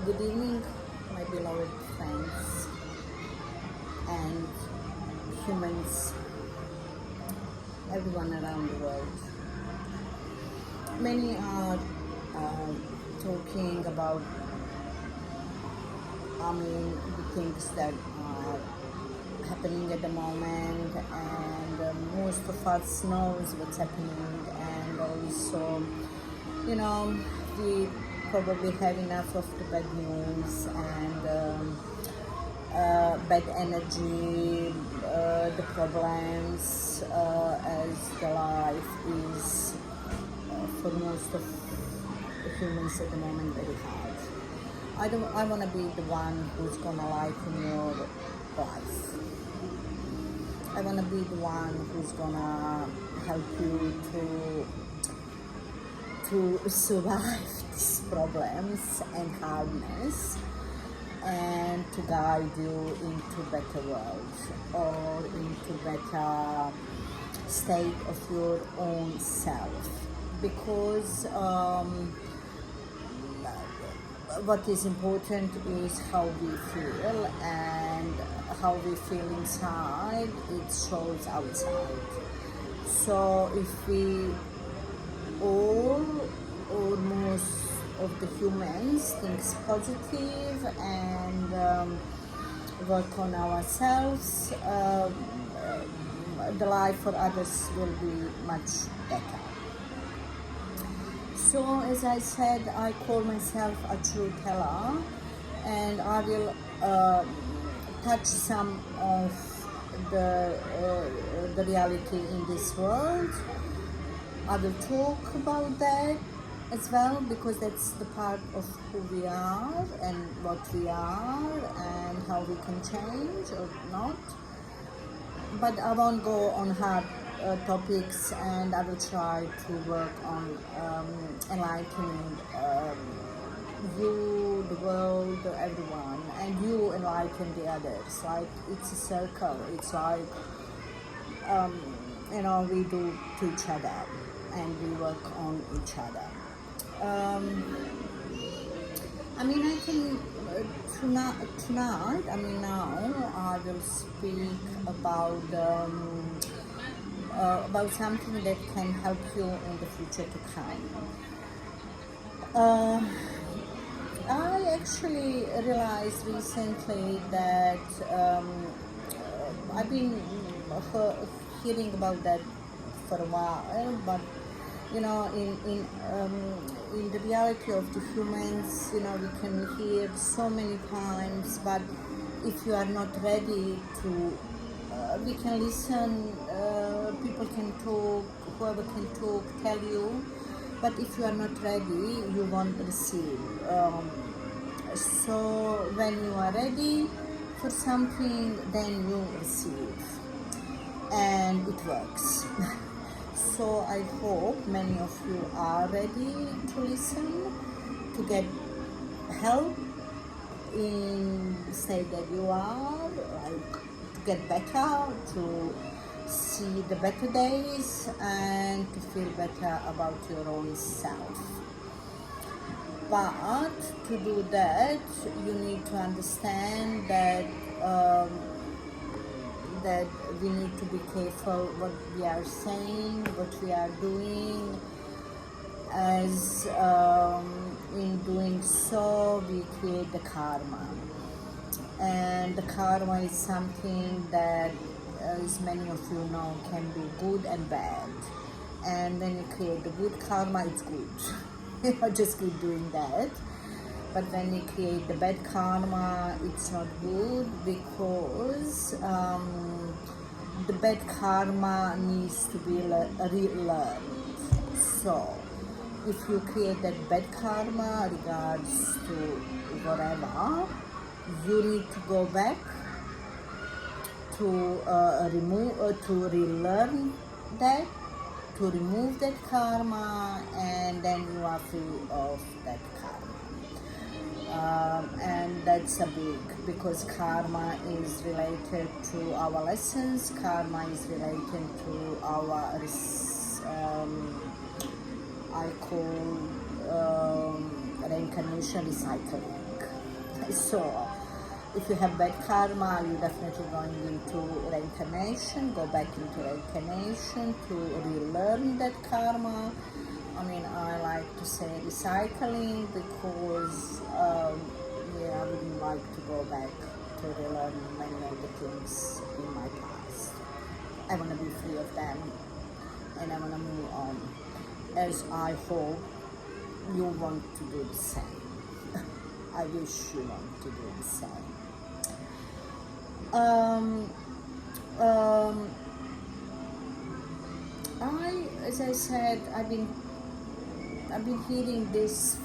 Good evening, my beloved friends and humans, everyone around the world. Many are talking about, the things that are happening at the moment, and most of us knows what's happening, and also, we probably have enough of the bad news and bad energy, the problems, as the life is for most of the humans at the moment very hard. I want to be the one who's gonna lighten your life. I want to be the one who's gonna help you to survive these problems and hardness, and to guide you into better world or into better state of your own self. Because what is important is how we feel, and how we feel inside, it shows outside. So if we all or most of the humans thinks positive and work on ourselves, the life for others will be much better. So as I said, I call myself a truth teller, and I will touch some of the reality in this world. I will talk about that as well, because that's the part of who we are and what we are and how we can change or not. But I won't go on hard topics, and I will try to work on enlightening you, the world, everyone, and you enlighten the others. Like, it's a circle. It's like we do to each other, and we work on each other. I think tonight, now I will speak about something that can help you in the future to come. I actually realized recently that I've been hearing about that for a while, but in the reality of the humans, we can hear so many times, but if you are not ready to, we can listen, people can talk, whoever can talk, tell you, but if you are not ready, you won't receive. So when you are ready for something, then you receive, and it works. So I hope many of you are ready to listen, to get help in the state that you are, like to get better, to see the better days, and to feel better about your own self. But to do that, you need to understand that that we need to be careful what we are saying, what we are doing, as in doing so we create the karma. And the karma is something that, as many of you know, can be good and bad. And when you create the good karma, it's good. Just keep doing that. But when you create the bad karma, it's not good, because the bad karma needs to be relearned. So if you create that bad karma regards to whatever, you need to go back to to relearn that, to remove that karma, and then you are free of that karma. And that's a big, because karma is related to our lessons, karma is related to our I call reincarnation recycling. So if you have bad karma, you're definitely going into reincarnation, go back into reincarnation to relearn that karma. I mean, I like to say recycling because I wouldn't like to go back to relearn many of the things in my past. I want to be free of them and I want to move on, as I hope you want to do the same. I wish you want to do the same. As I said, I've been hearing this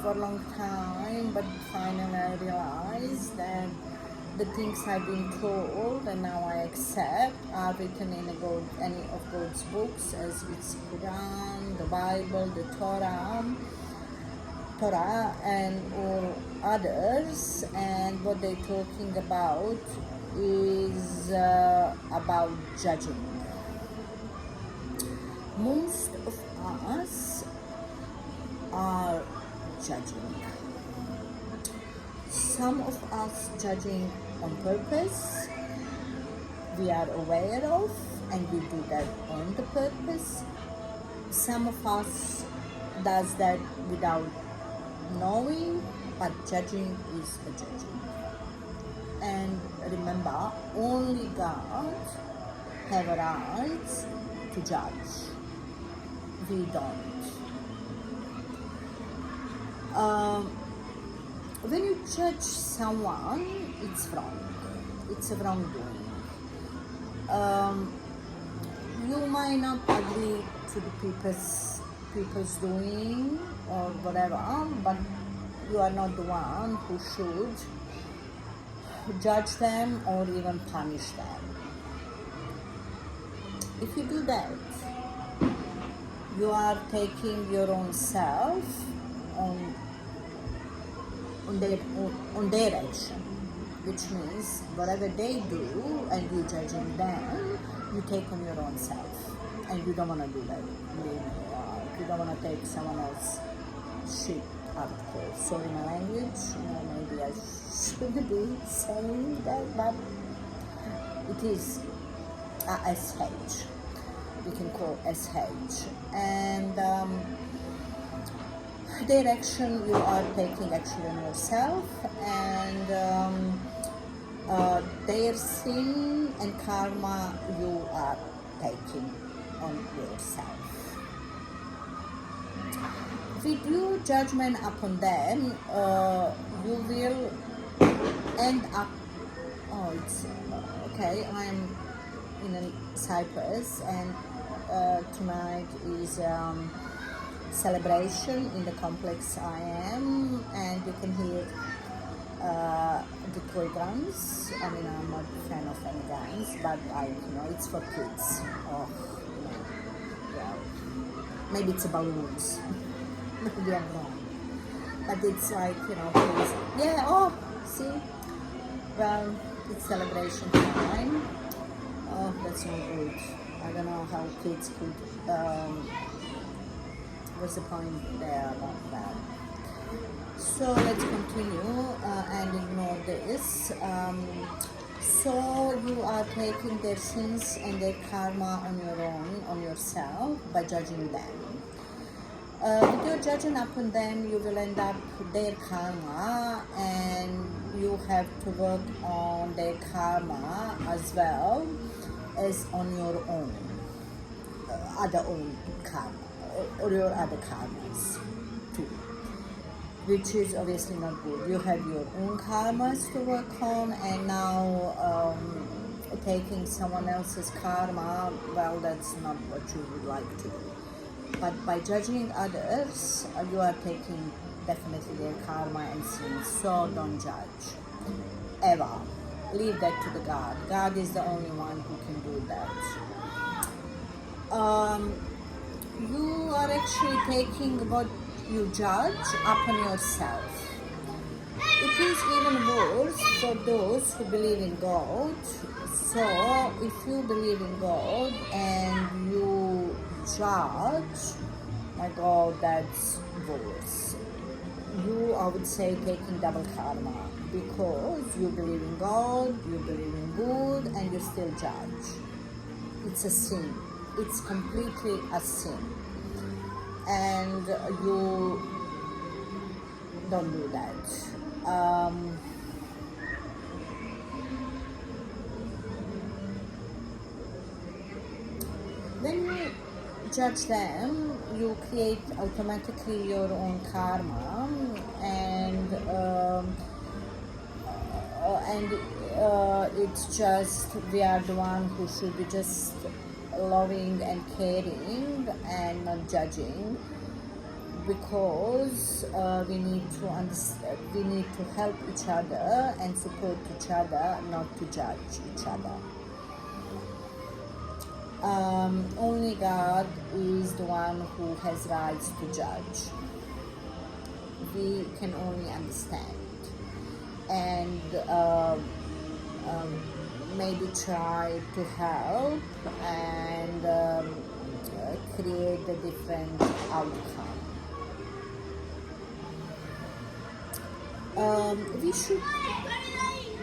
for a long time, but finally I realized that the things I've been told and now I accept are written in any of God's books, as it's Quran, the Bible, the Torah, and all others. And what they're talking about is about judging. Most of us are judging. Some of us judging on purpose, we are aware of, and we do that on the purpose. Some of us does that without knowing, but judging is a judging. And remember, only God have a right to judge. We don't. When you judge someone, it's wrong. It's a wrongdoing. You might not agree to the people's doing or whatever, but you are not the one who should judge them or even punish them. If you do that, you are taking your own self on their action, which means whatever they do and you judging them, you take on your own self, and you don't want to do that. You don't want to take someone else's shit hardcore. Sorry my language, maybe I shouldn't be saying that, but it is a SH. We can call SH. And their action you are taking actually on yourself, and their sin and karma you are taking on yourself. With your judgment upon them, you will end up. Oh, it's okay. I'm in Cyprus, and tonight is celebration in the complex I am, and you can hear the toy guns. I mean, I'm not a fan of any guns, but it's for kids. Oh, yeah. Maybe it's balloons. Maybe I'm wrong. But it's like, kids. Yeah, oh, see? Well, it's celebration time. Oh, that's not good. I don't know how kids could, what's the point there about that? So let's continue and ignore this. So you are taking their sins and their karma on yourself by judging them. With your judging upon them, you will end up their karma, and you have to work on their karma as well as on your own karma, or your other karmas too, which is obviously not good. You have your own karmas to work on, and now taking someone else's karma, well, that's not what you would like to do. But by judging others, you are taking definitely their karma and sins. So don't judge, ever. Leave that to the God. God is the only one who can do that. You are actually taking what you judge upon yourself. It is even worse for those who believe in God. So if you believe in God and you judge, my God, that's worse. you, I would say, taking double karma, because you believe in God, you believe in good, and you still judge. It's a sin. It's completely a sin. And you don't do that. When you judge them, you create automatically your own karma, and it's just, we are the one who should be just loving and caring and not judging, because we need to understand, we need to help each other and support each other, not to judge each other. Only God is the one who has rights to judge. We can only understand and maybe try to help and create a different outcome. We should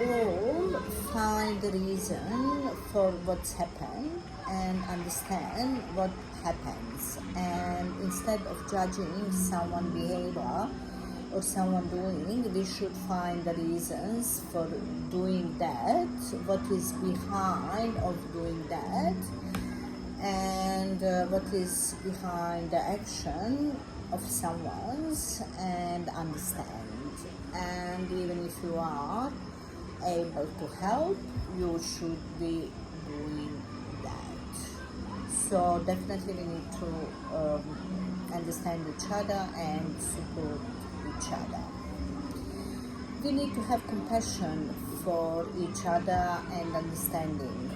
all find the reason for what's happened and understand what happens, and instead of judging someone's behavior or someone doing, we should find the reasons for doing that, what is behind of doing that, and what is behind the action of someone's, and understand. And even if you are able to help, you should be doing that. So definitely we need to understand each other and support each other. We need to have compassion for each other and understanding.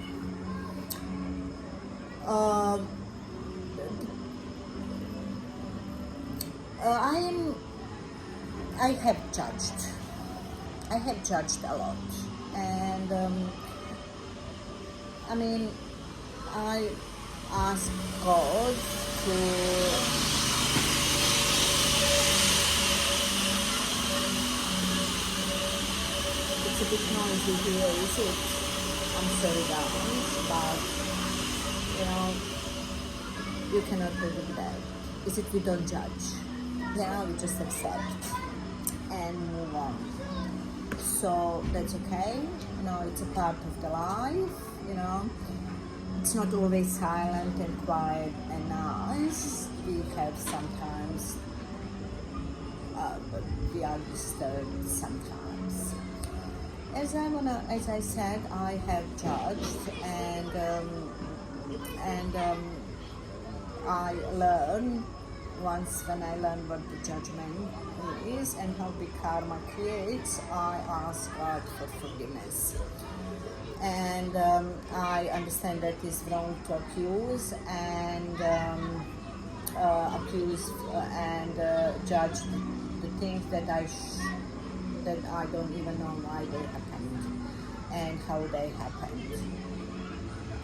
I have judged. I have judged a lot, and I ask God to it's a bit noisy here, is it? I'm sorry guys, but you cannot live with that. Is it we don't judge? We just accept and move on. So that's okay. It's a part of the life. It's not always silent and quiet and nice. We have sometimes, but we are disturbed sometimes. As I said, I have judged, and I learn. Once when I learn what the judgment is and how big karma creates, I ask God for forgiveness. And I understand that it's wrong to accuse and judge the things that I don't even know why they happened and how they happened.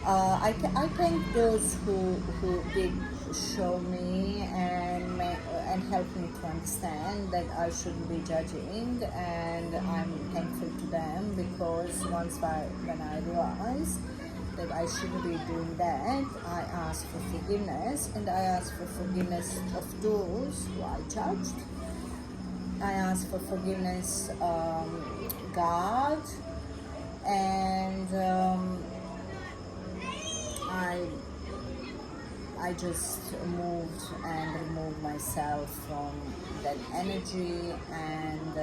I thank those who did show me and help me to understand that I shouldn't be judging, and I'm thankful to them, because when I realized that I shouldn't be doing that, I asked for forgiveness, and I asked for forgiveness of those who I judged. I asked for forgiveness, God, and I just moved and removed myself from that energy, and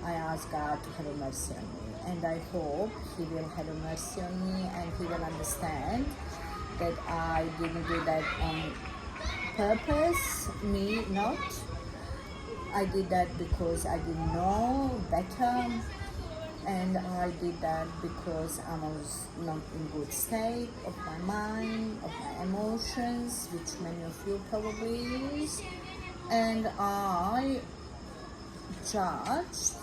I asked God to have a mercy on me, and I hope He will have a mercy on me, and He will understand that I didn't do that on purpose, me not. I did that because I didn't know better, and I did that because I was not in good state of my mind, of my emotions, which many of you probably is, and I judged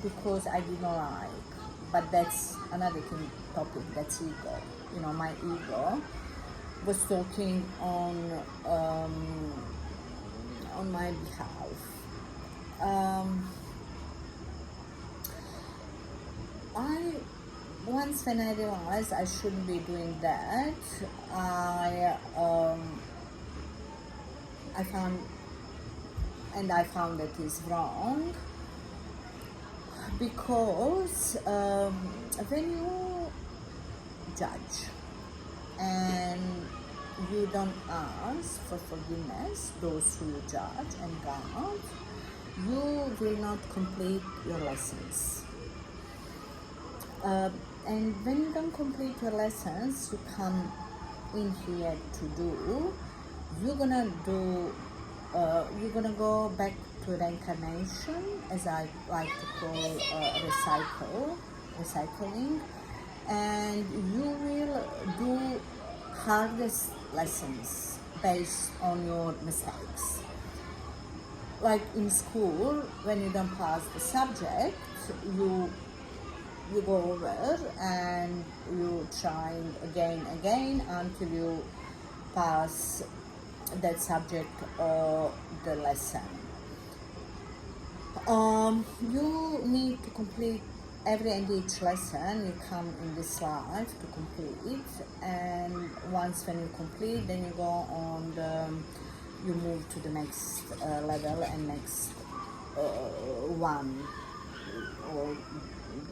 because I did not like. But that's another topic, that's ego. My ego was talking on my behalf. I once when I realized I shouldn't be doing that, I found that is wrong, because when you judge and you don't ask for forgiveness, those who you judge, and God, you will not complete your lessons. And when you don't complete your lessons, you come in here to do, you're gonna go back to reincarnation, as I like to call recycling, and you will do hardest lessons based on your mistakes. Like in school, when you don't pass the subject, you go over and you trying again until you pass that subject or the lesson. You need to complete every and each lesson you come in this life to complete, and once when you complete, then you go on you move to the next level and next one, or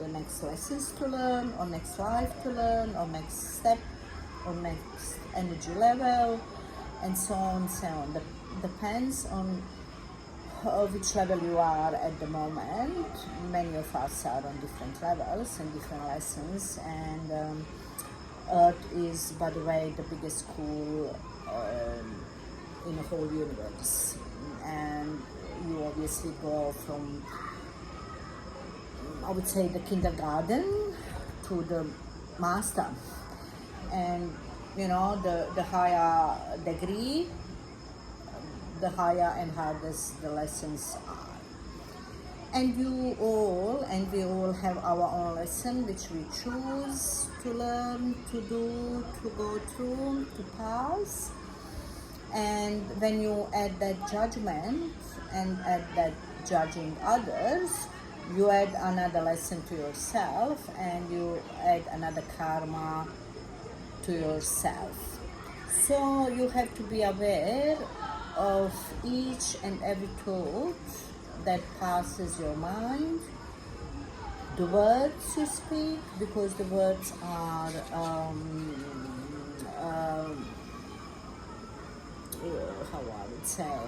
the next lessons to learn, or next life to learn, or next step, or next energy level, and so on and so on. Depends on which level you are at the moment. Many of us are on different levels and different lessons, and Earth is, by the way, the biggest school in the whole universe, and you obviously go from, I would say, the kindergarten to the master, and the higher degree, the higher and hardest the lessons are. And we all have our own lesson which we choose to learn, to do, to go through, to pass. And when you add that judgment and add that judging others, you add another lesson to yourself, and you add another karma to yourself. So you have to be aware of each and every thought that passes your mind, the words you speak, because the words are how I would say,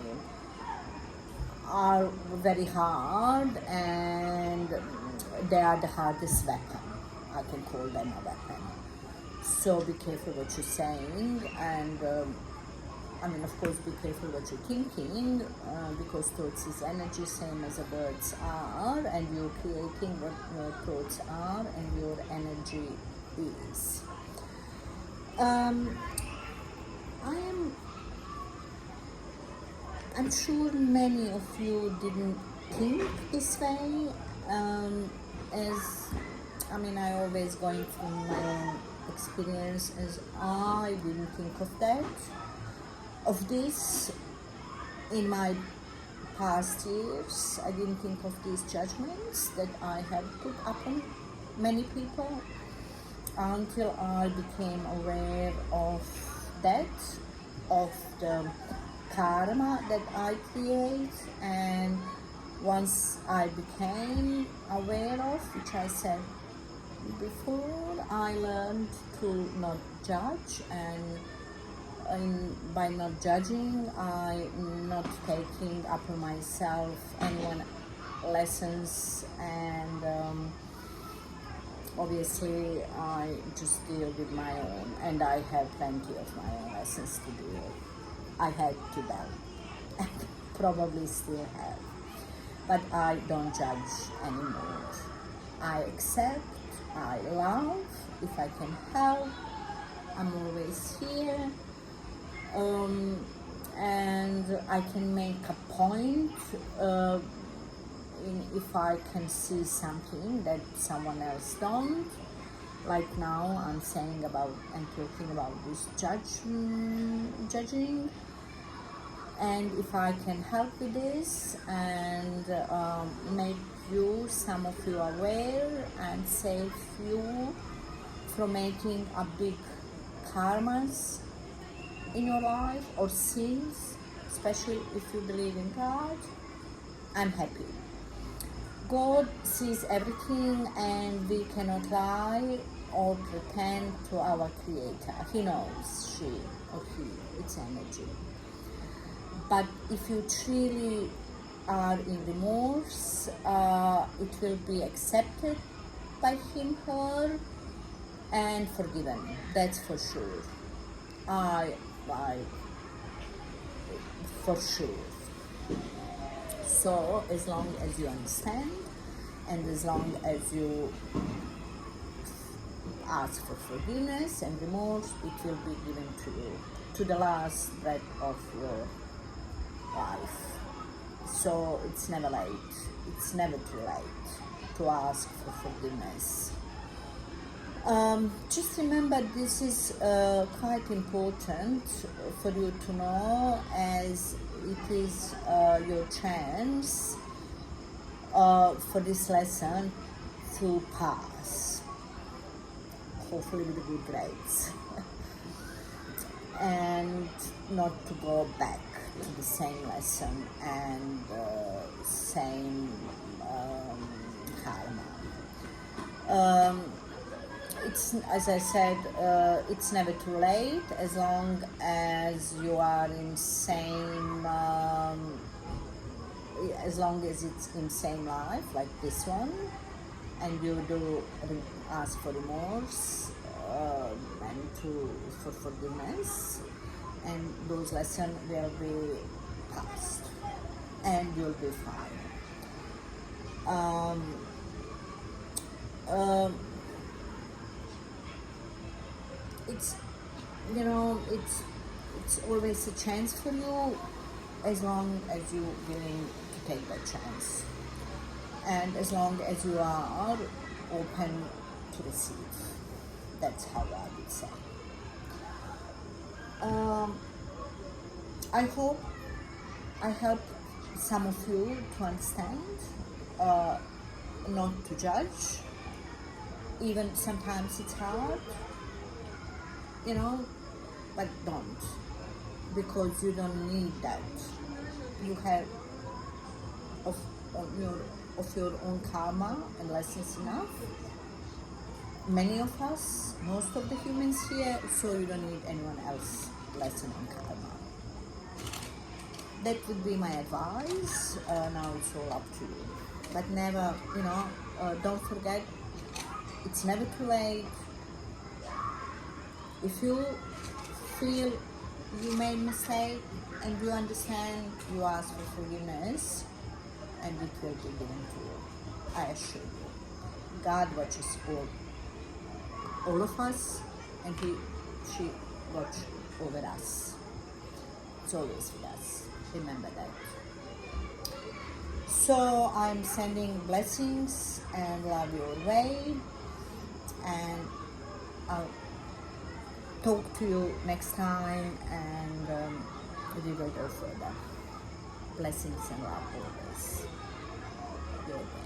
are very hard, and they are the hardest weapon. I can call them a weapon. So be careful what you're saying, and of course, be careful what you're thinking, because thoughts is energy, same as the words are, and you're creating what your thoughts are and your energy is. I'm sure many of you didn't think this way, I always going from my own experience, as I didn't think of this in my past years. I didn't think of these judgments that I had put upon many people until I became aware of that, of the karma that I create. And once I became aware of, which I said before, I learned to not judge, and by not judging, I'm not taking upon myself anyone lessons, and obviously I just deal with my own, and I have plenty of my own lessons to deal. I had to them, and probably still have, but I don't judge anymore. I accept, I love. If I can help, I'm always here. And I can make a point if I can see something that someone else don't. Like now I'm saying about and talking about this judging, And if I can help with this and make you, some of you, aware and save you from making a big karmas in your life or sins, especially if you believe in God, I'm happy. God sees everything and we cannot lie or pretend to our Creator. He knows, she or he, it's energy. But if you truly are in remorse, it will be accepted by him, her, and forgiven. That's for sure. I for sure. So as long as you understand, and as long as you ask for forgiveness and remorse, it will be given to you to the last breath of your life. So it's never late. It's never too late to ask for forgiveness. Just remember, this is quite important for you to know, as it is your chance for this lesson to pass, hopefully with good grades, and not to go back to the same lesson and same karma. It's, as I said, it's never too late, as long as you are in same, as long as it's in same life like this one, and you do ask for remorse and for forgiveness, and those lessons will be passed, and you'll be fine. It's, you know, it's always a chance for you, as long as you're willing to take that chance, and as long as you are open to receive. That's how I would say. I hope I helped some of you to understand, not to judge. Even sometimes it's hard, you know, but don't, because you don't need that. You have of your own karma and lessons enough. Many of us, most of the humans here, so you don't need anyone else lesson on karma. That would be my advice. Now it's all up to you. But never, don't forget, it's never too late. If you feel you made mistake and you understand, you ask for forgiveness, and it will be given to you. I assure you. God watches all of us, and she watches over us. It's always with us. Remember that. So I'm sending blessings and love your way, and I'll talk to you next time, and we will go further. Blessings and love always. Your way.